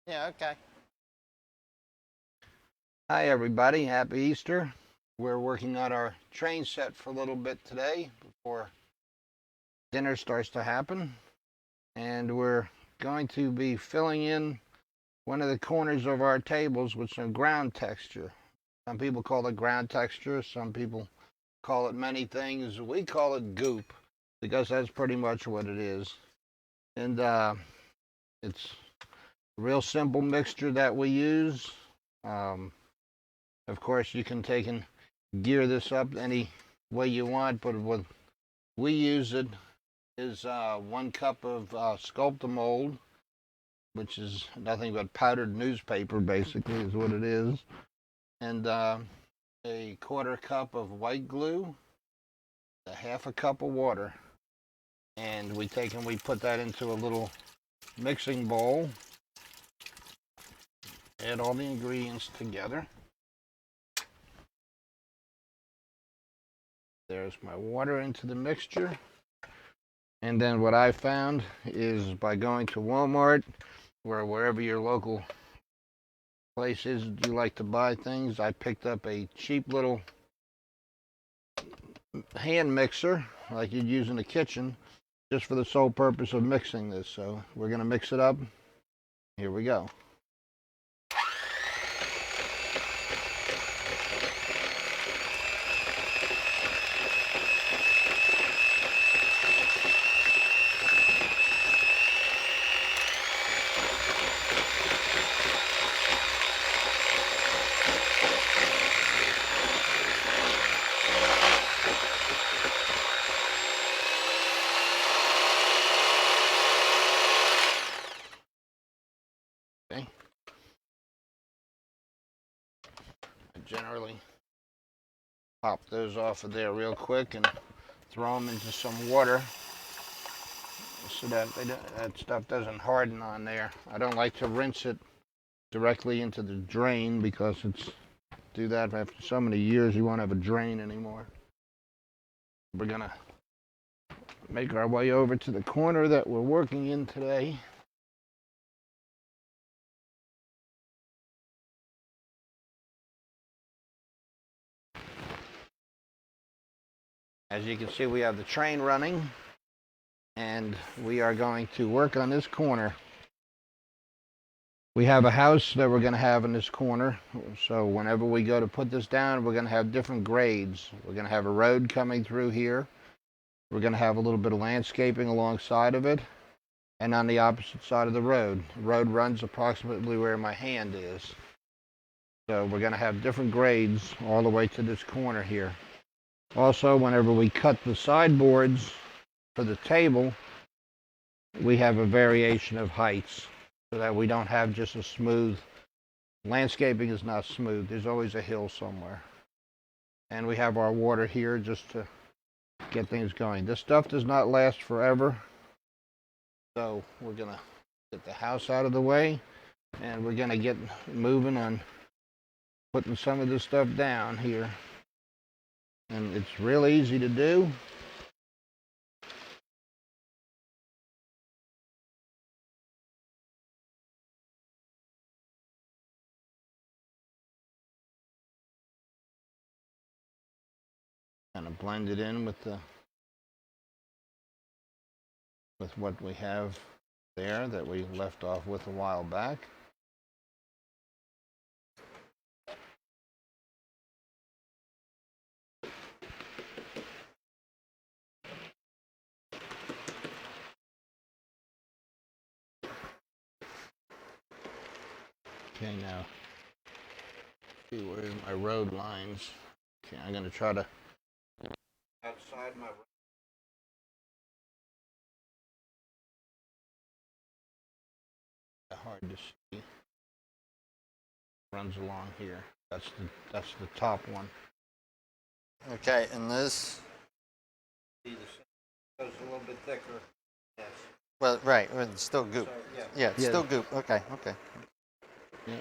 Yeah, okay. Hi, everybody. Happy Easter. We're working on our train set for a little bit today before dinner starts to happen. And we're going to be filling in one of the corners of our tables with some ground texture. Some people call it ground texture, some people call it many things. We call it goop because that's pretty much what it is. And it's a real simple mixture that we use. Um, of course, you can take and gear this up any way you want, but what we use it is 1 cup of mold, which is nothing but powdered newspaper, basically, is what it is, and a 1/4 cup of white glue, a 1/2 cup of water, and we take and we put that into a little mixing bowl, add all the ingredients together. There's my water into the mixture. And then what I found is by going to Walmart or wherever your local place is you like to buy things, I picked up a cheap little hand mixer like you'd use in the kitchen just for the sole purpose of mixing this. So we're going to mix it up. Here we go. Okay. I generally pop those off of there real quick and throw them into some water so that that stuff doesn't harden on there. I don't like to rinse it directly into the drain because it's do that after so many years you won't have a drain anymore. We're gonna make our way over to the corner that we're working in today. As you can see, we have the train running and we are going to work on this corner. We have a house that we're going to have in this corner, so whenever we go to put this down, we're going to have different grades. We're going to have a road coming through here. We're going to have a little bit of landscaping alongside of it, and on the opposite side of the road. The road runs approximately where my hand is. So we're going to have different grades all the way to this corner here. Also, whenever we cut the sideboards for the table, we have a variation of heights so that we don't have just a smooth, landscaping is not smooth. There's always a hill somewhere. And we have our water here just to get things going. This stuff does not last forever. So we're going to get the house out of the way and we're going to get moving on putting some of this stuff down here. And it's real easy to do. Kind of blend it in with what we have there that we left off with a while back. Okay, now see where's my road lines. Okay, I'm gonna try to outside my hard to see. Runs along here. That's the top one. Okay, and this, See the goes a little bit thicker. Yes. well, right, well, it's still goop. So yeah. Yeah, it's Yeah. still goop. Okay, okay. Yeah.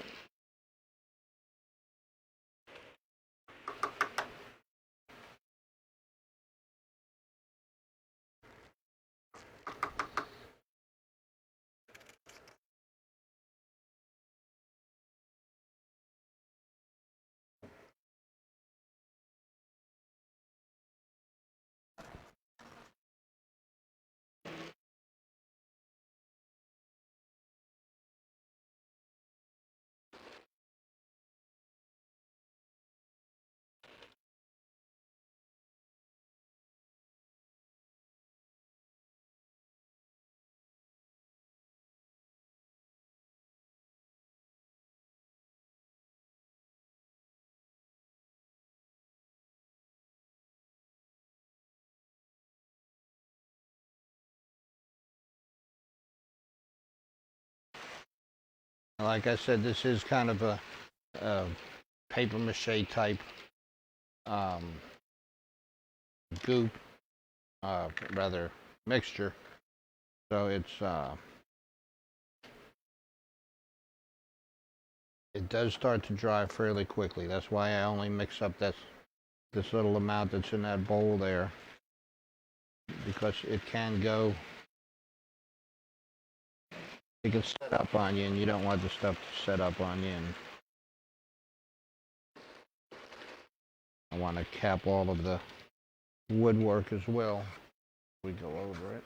Like I said, this is kind of a paper mache type goop, rather mixture. So it does start to dry fairly quickly. That's why I only mix up this little amount that's in that bowl there, because it can set up on you, and you don't want the stuff to set up on you. And I want to cap all of the woodwork as well. We go over it.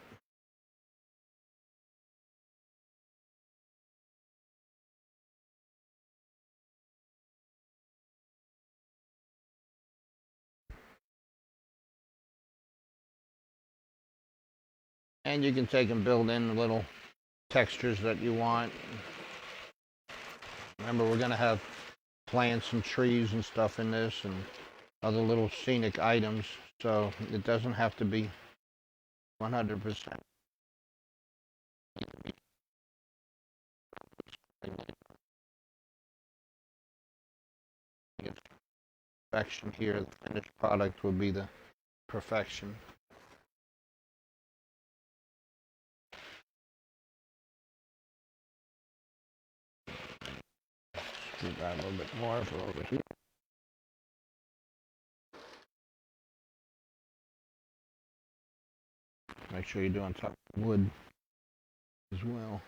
And you can take and build in little textures that you want. Remember, we're going to have plants and trees and stuff in this, and other little scenic items, so it doesn't have to be 100%. Perfection here, the finished product will be the perfection. Do that a little bit more for over here. Make sure you're doing top wood as well.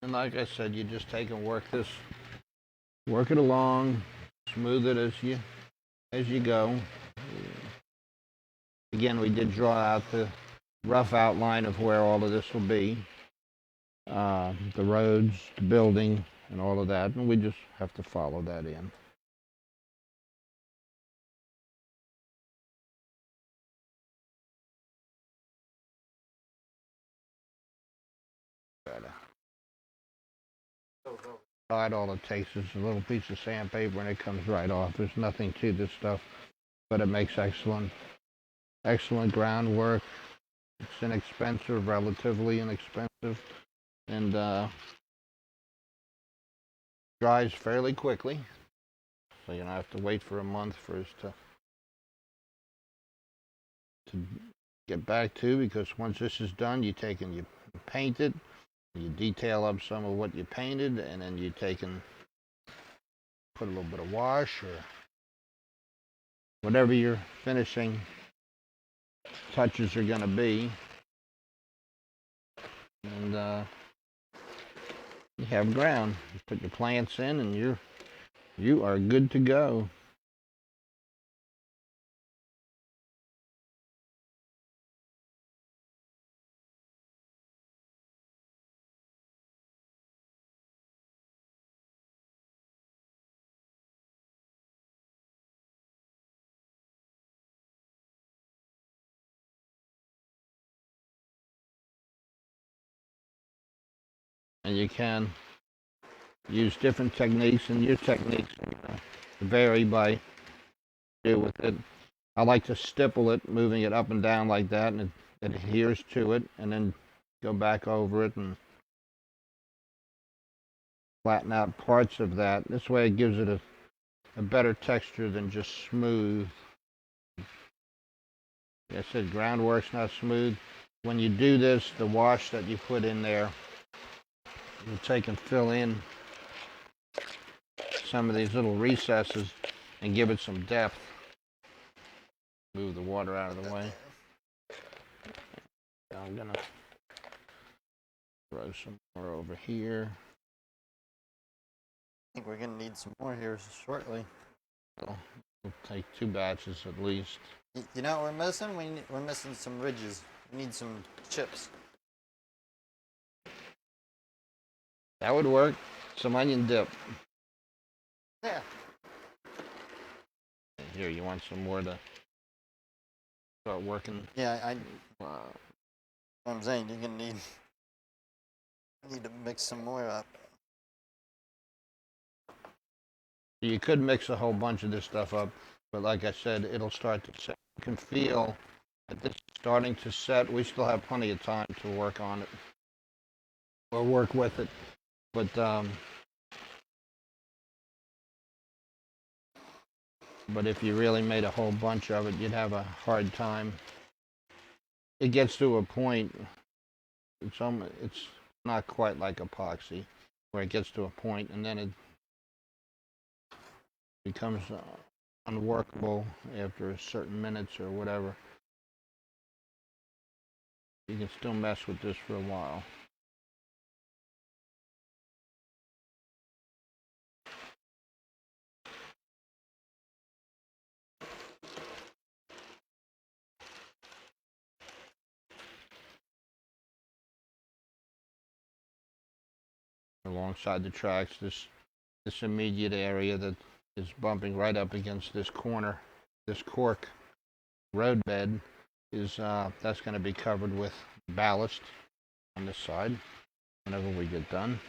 And like I said, you just take and work it along, smooth it as you go. Again, we did draw out the rough outline of where all of this will be, the roads, the building, and all of that, and we just have to follow that in. All it takes is a little piece of sandpaper, and it comes right off. There's nothing to this stuff, but it makes excellent groundwork. It's inexpensive, relatively inexpensive, and dries fairly quickly, so you don't have to wait for a month for it to get back to, because once this is done, you take and you paint it, you detail up some of what you painted, and then you take and put a little bit of wash or whatever your finishing touches are going to be, and you have ground. You put your plants in, and you are good to go. And you can use different techniques, and your techniques vary by do with it. I like to stipple it, moving it up and down like that, and it adheres to it, and then go back over it and flatten out parts of that. This way it gives it a better texture than just smooth. Like I said, groundwork's not smooth. When you do this, the wash that you put in there, you'll take and fill in some of these little recesses and give it some depth. Move the water out of the way. Now I'm gonna throw some more over here. I think we're gonna need some more here shortly. So we'll take 2 batches at least. You know what we're missing? We're missing some ridges. We need some chips. That would work. Some onion dip. Yeah. Here, you want some more to start working? Yeah, I'm saying you're gonna need to mix some more up. You could mix a whole bunch of this stuff up, but like I said, it'll start to set. You can feel that this is starting to set. We still have plenty of time to work on it or work with it, but if you really made a whole bunch of it, you'd have a hard time. It gets to a point, it's not quite like epoxy, where it gets to a point and then it becomes unworkable after a certain minutes or whatever. You can still mess with this for a while. Alongside the tracks, this immediate area that is bumping right up against this corner, this cork roadbed, is that's going to be covered with ballast on this side whenever we get done.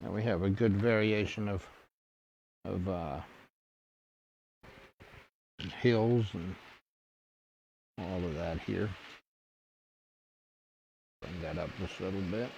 Now we have a good variation of hills and all of that here. Bring that up just a little bit.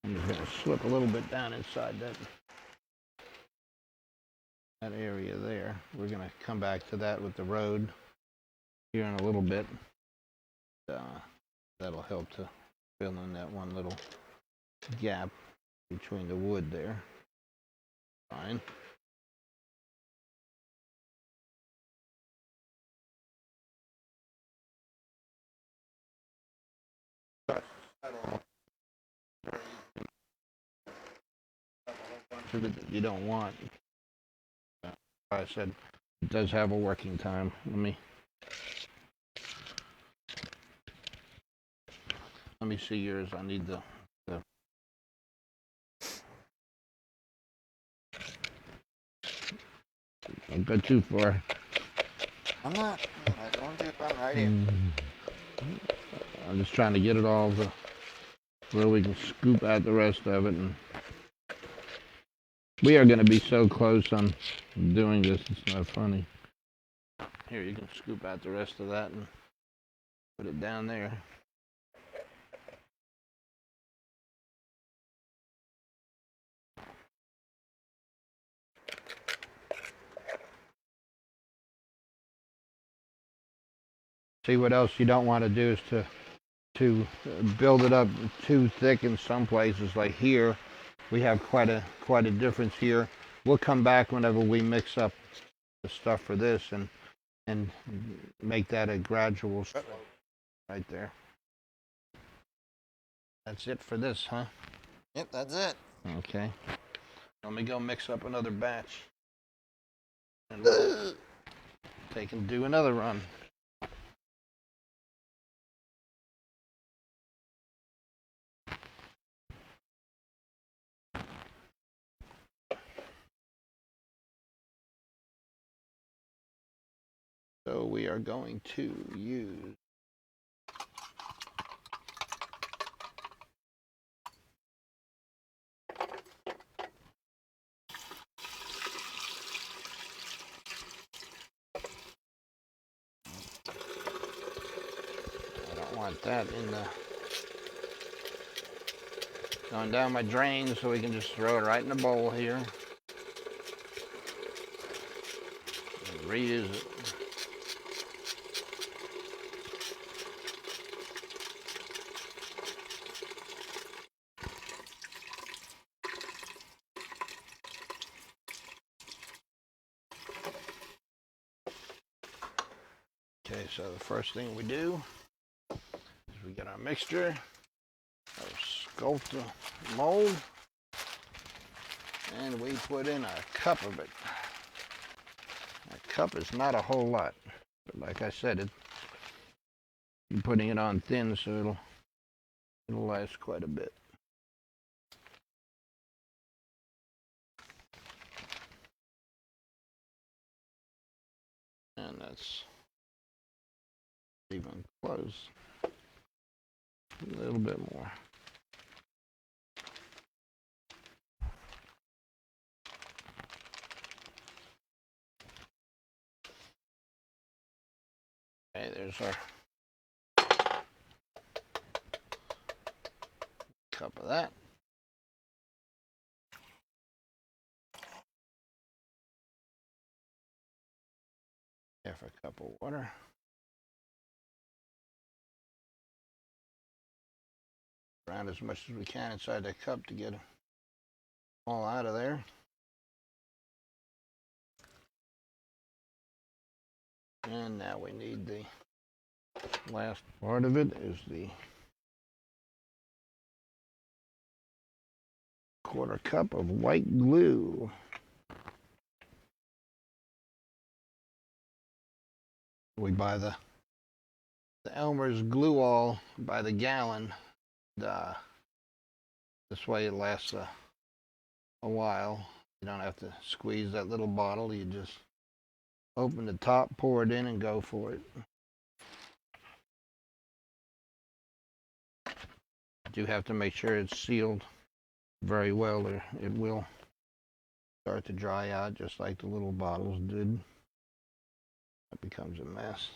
I'm just going to slip a little bit down inside that area there. We're going to come back to that with the road here in a little bit. That'll help to fill in that one little gap between the wood there. Fine. That you don't want. I said it does have a working time. Let me see yours. I need the Don't go too far. I'm not. I don't do it right here. I'm just trying to get it all where we can scoop out the rest of it. And we are going to be so close on doing this, it's not funny. Here, you can scoop out the rest of that and put it down there. See, what else you don't want to do is to build it up too thick in some places. Like here, we have quite a difference here. We'll come back whenever we mix up the stuff for this and make that a gradual slope right there. That's it for this, huh? Yep, that's it. Okay. Let me go mix up another batch. And take and do another run. So we are going to use want that in the going down my drain, so we can just throw it right in the bowl here and reuse it. Okay, so the first thing we do is we get our mixture, our sculptor mold, and we put in a cup of it. A cup is not a whole lot, but like I said, I'm putting it on thin, so it'll last quite a bit. And that's even close. A little bit more. Okay, there's our cup of that. Half a cup of water. Around as much as we can inside that cup to get it all out of there. And now we need the last part of it is the quarter cup of white glue. We buy the Elmer's glue all by the gallon. This way it lasts a while. You don't have to squeeze that little bottle. You just open the top, pour it in, and go for it. You have to make sure it's sealed very well, or it will start to dry out just like the little bottles did. It becomes a mess.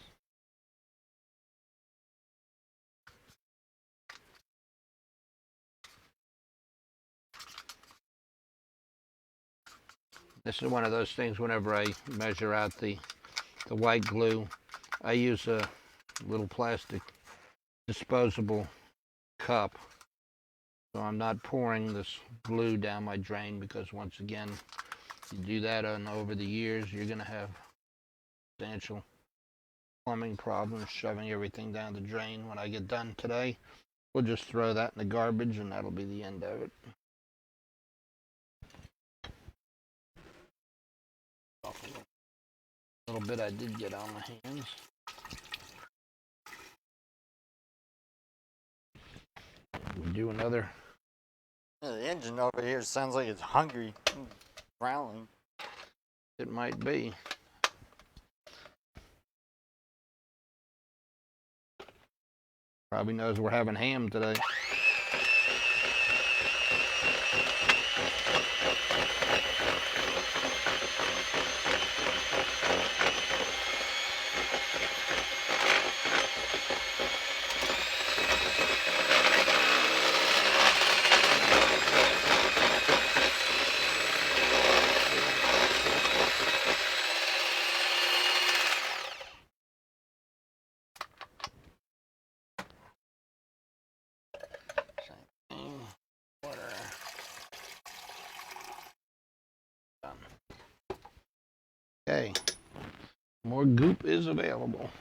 This is one of those things, whenever I measure out the white glue, I use a little plastic disposable cup. So I'm not pouring this glue down my drain, because once again, you do that and over the years, you're going to have substantial plumbing problems shoving everything down the drain. When I get done today, we'll just throw that in the garbage, and that'll be the end of it. A little bit I did get on my hands. We do another. Yeah, the engine over here sounds like it's hungry, growling. It might be. Probably knows we're having ham today. Okay, more goop is available.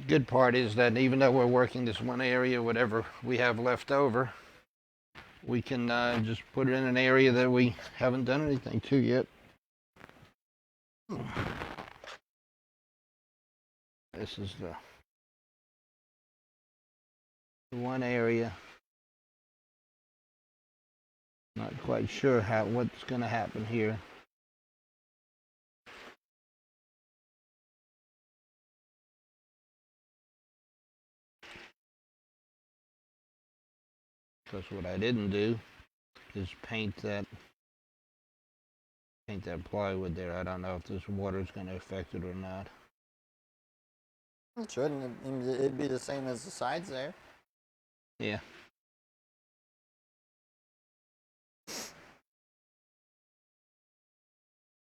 Good part is that even though we're working this one area, whatever we have left over, we can just put it in an area that we haven't done anything to yet. This is the one area. Not quite sure what's going to happen here. Because what I didn't do is paint that plywood there. I don't know if this water is going to affect it or not. It shouldn't. It'd be the same as the sides there. Yeah.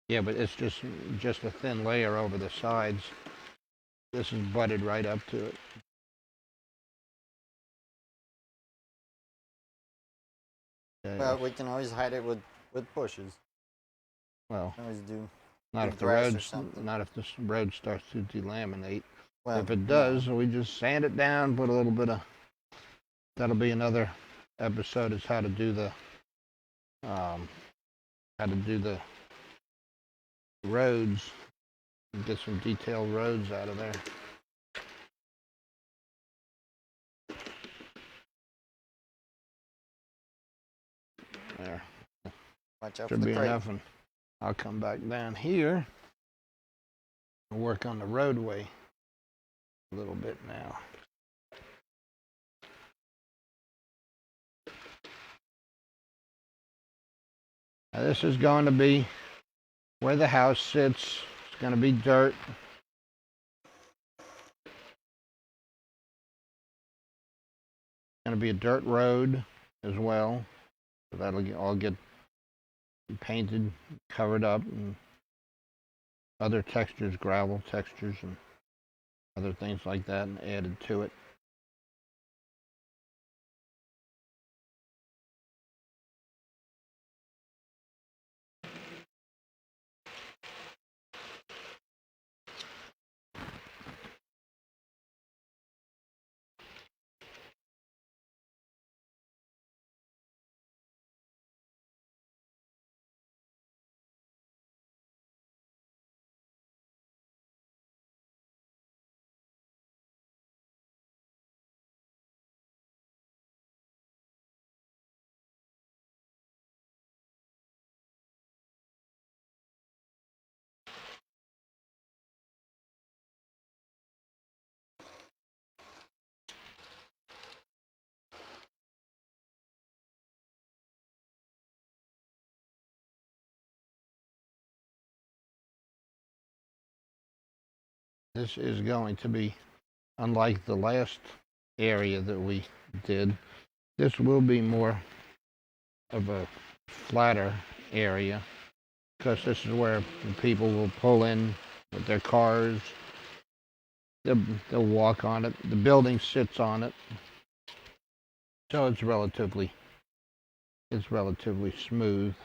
Yeah, but it's just a thin layer over the sides. This is butted right up to it. Well, we can always hide it with bushes. Well, always do. Not if the road starts to delaminate. Well, if it does, we just sand it down, put a little bit of. That'll be another episode. Is how to do the roads. And get some detailed roads out of there. There. Watch out Should for the be crate. enough, and I'll come back down here and work on the roadway a little bit now. Now this is going to be where the house sits. It's going to be dirt. It's going to be a dirt road as well. So that'll all get painted, covered up, and other textures, gravel textures, and other things like that, and added to it. This is going to be, unlike the last area that we did, this will be more of a flatter area, because this is where people will pull in with their cars. They'll walk on it. The building sits on it, so it's relatively smooth.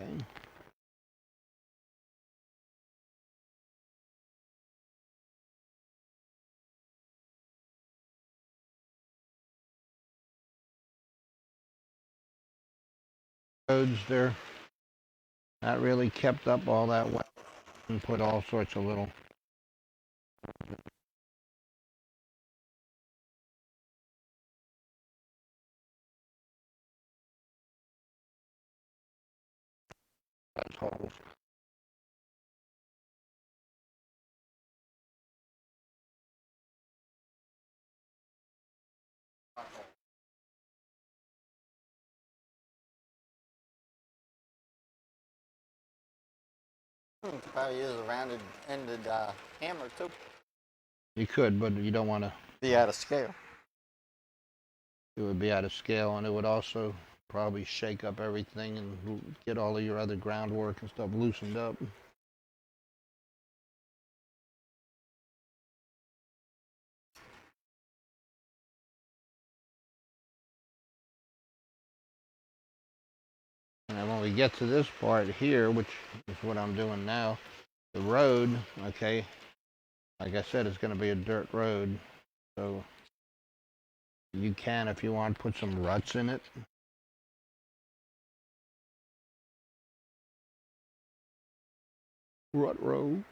Okay. Roads, they're not really kept up all that well, and put all sorts of little holes. You could probably use a rounded-ended hammer too. You could, but you don't want to. Be out of scale. It would be out of scale, and it would also probably shake up everything and get all of your other groundwork and stuff loosened up. And when we get to this part here, which is what I'm doing now, the road, okay, like I said, it's going to be a dirt road, so you can, if you want, put some ruts in it. Rut road.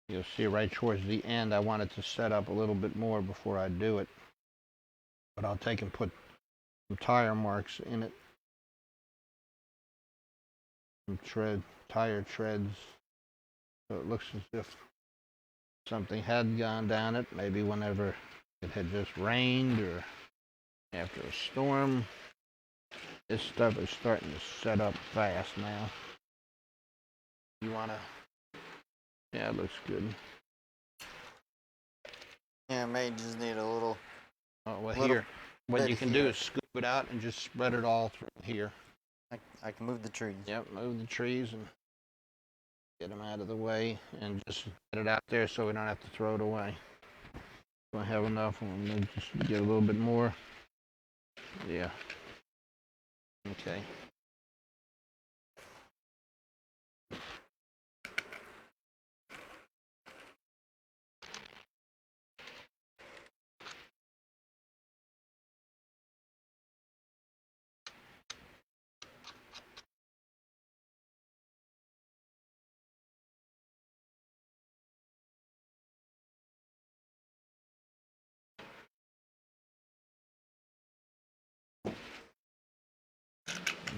You'll see right towards the end, I wanted to set up a little bit more before I do it. But I'll take and put some tire marks in it. Some tire treads. So it looks as if something had gone down it, maybe whenever it had just rained or after a storm. This stuff is starting to set up fast now. You wanna, yeah, it looks good. Yeah, may just need a little. Oh, well, here, what you can here. do is scoop it out and just spread it all through here. I can move the trees. Yep, move the trees and get them out of the way and just get it out there so we don't have to throw it away. Do I have enough? I'm going to just get a little bit more. Yeah. Okay.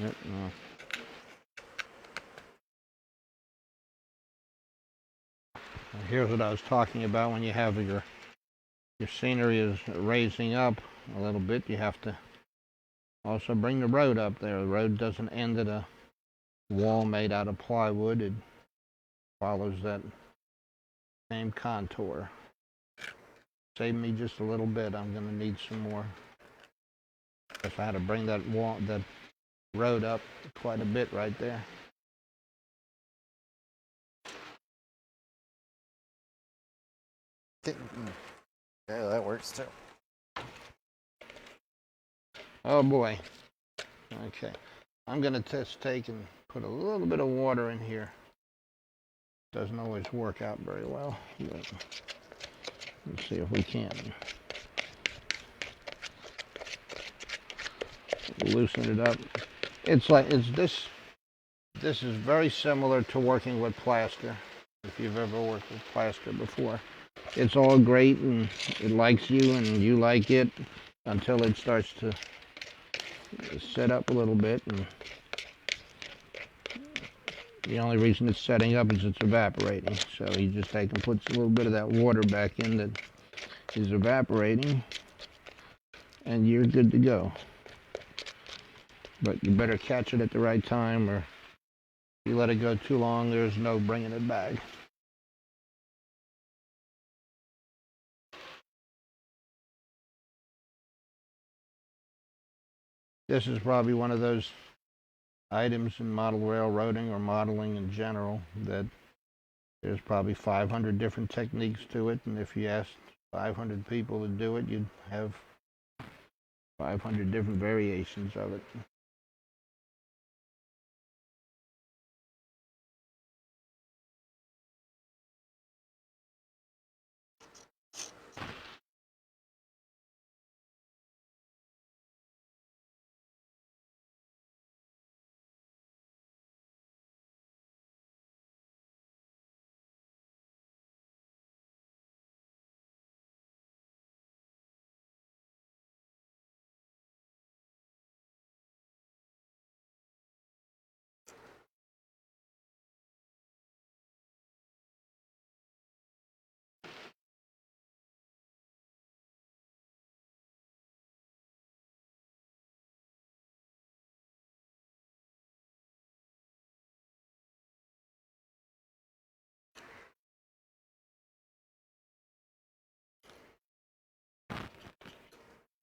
Yep, no. Here's what I was talking about. When you have your scenery is raising up a little bit, you have to also bring the road up there. The road doesn't end at a wall made out of plywood. It follows that same contour. Save me just a little bit. I'm going to need some more. If I had to bring that road up quite a bit right there. Yeah, that works too. Oh boy. Okay. I'm going to just take and put a little bit of water in here. Doesn't always work out very well. But let's see if we can. Loosen it up. It's this is very similar to working with plaster. If you've ever worked with plaster before. It's all great and it likes you and you like it until it starts to set up a little bit, and the only reason it's setting up is it's evaporating. So you just take and put a little bit of that water back in that is evaporating and you're good to go. But you better catch it at the right time, or if you let it go too long, there's no bringing it back. This is probably one of those items in model railroading or modeling in general that there's probably 500 different techniques to it, and if you asked 500 people to do it, you'd have 500 different variations of it.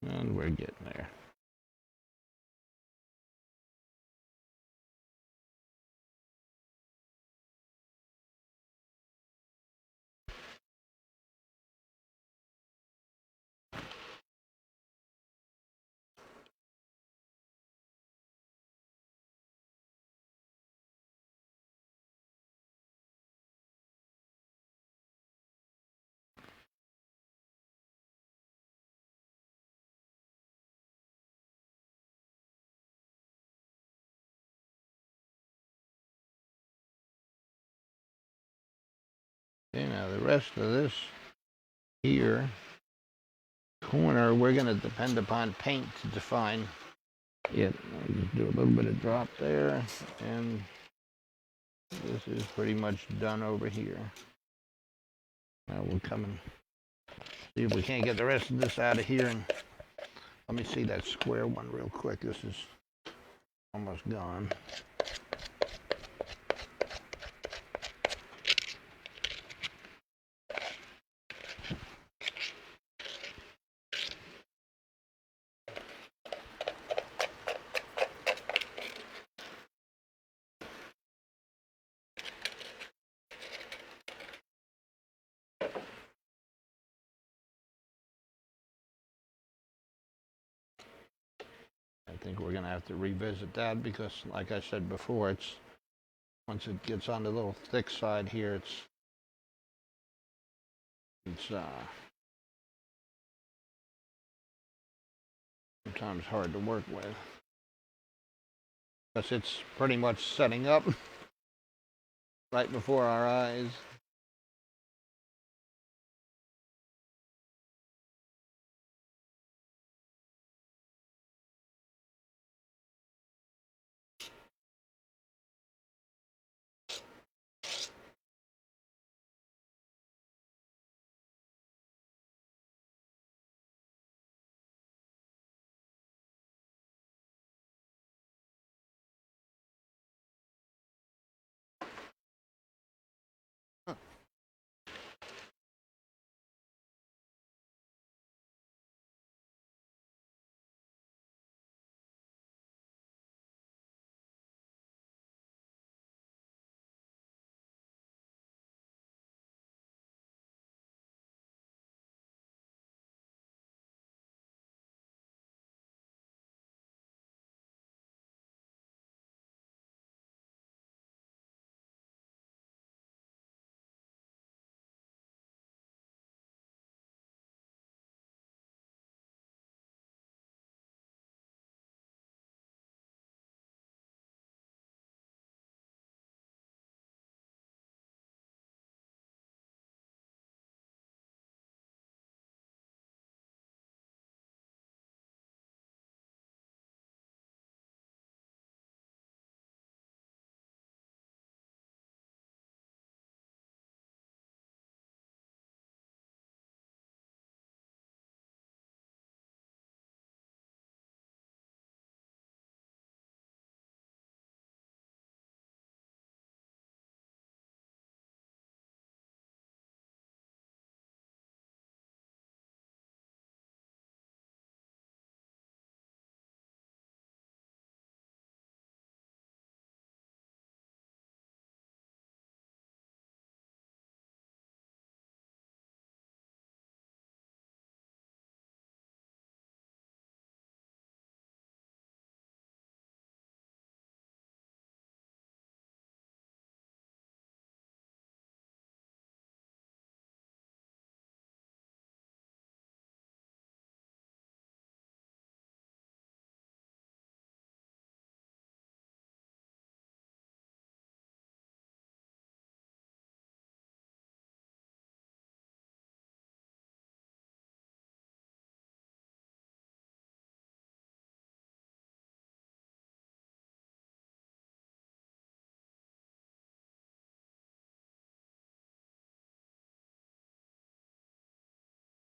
And we're getting there. Okay, now the rest of this here corner, we're going to depend upon paint to define it. I'll just do a little bit of drop there, and this is pretty much done over here. Now we'll come and see if we can't get the rest of this out of here. And let me see that square one real quick. This is almost gone. I think we're going to have to revisit that because, like I said before, it's once it gets on the little thick side here, it's sometimes hard to work with. Because it's pretty much setting up right before our eyes.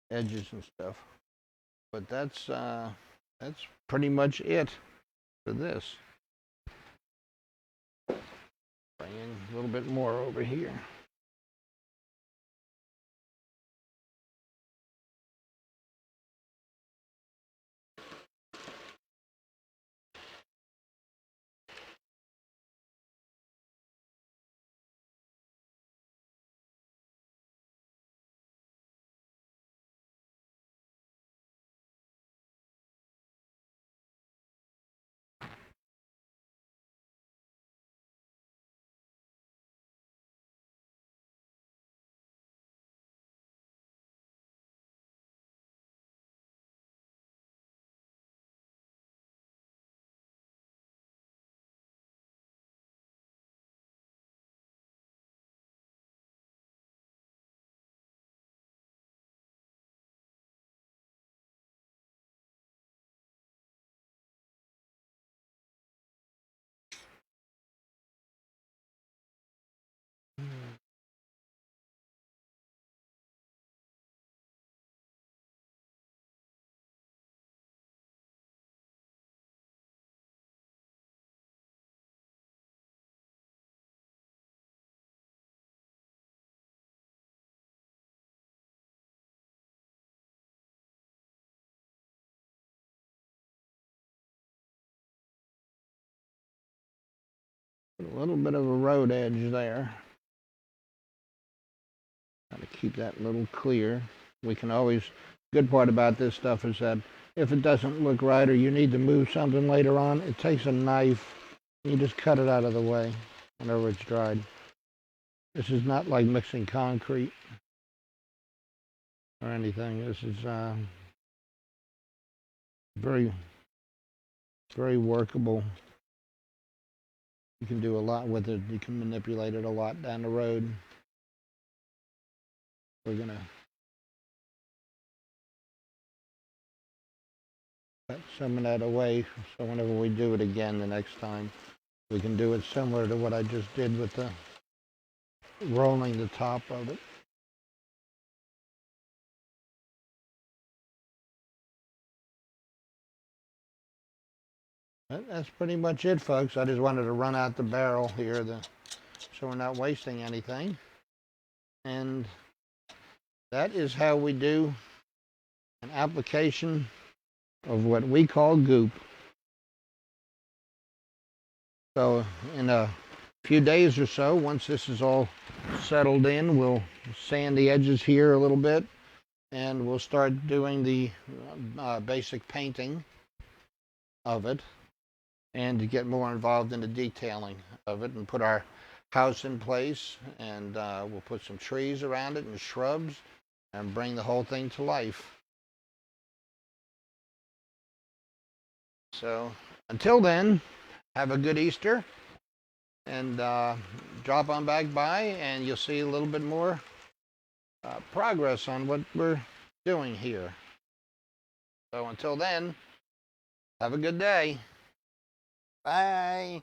Edges and stuff. But that's pretty much it for this. Bring in a little bit more over here. A little bit of a road edge there. Got to keep that a little clear. We can always, good part about this stuff is that if it doesn't look right or you need to move something later on, it takes a knife. You just cut it out of the way whenever it's dried. This is not like mixing concrete or anything. This is very, very workable. You can do a lot with it. You can manipulate it a lot down the road. We're going to cut some of that away so whenever we do it again the next time, we can do it similar to what I just did with the rolling the top of it. That's pretty much it, folks. I just wanted to run out the barrel here so we're not wasting anything. And that is how we do an application of what we call goop. So in a few days or so, once this is all settled in, we'll sand the edges here a little bit, and we'll start doing the basic painting of it, and to get more involved in the detailing of it and put our house in place, and we'll put some trees around it and shrubs and bring the whole thing to life. So until then, have a good Easter, and drop on back by and you'll see a little bit more progress on what we're doing here. So until then, have a good day. Bye.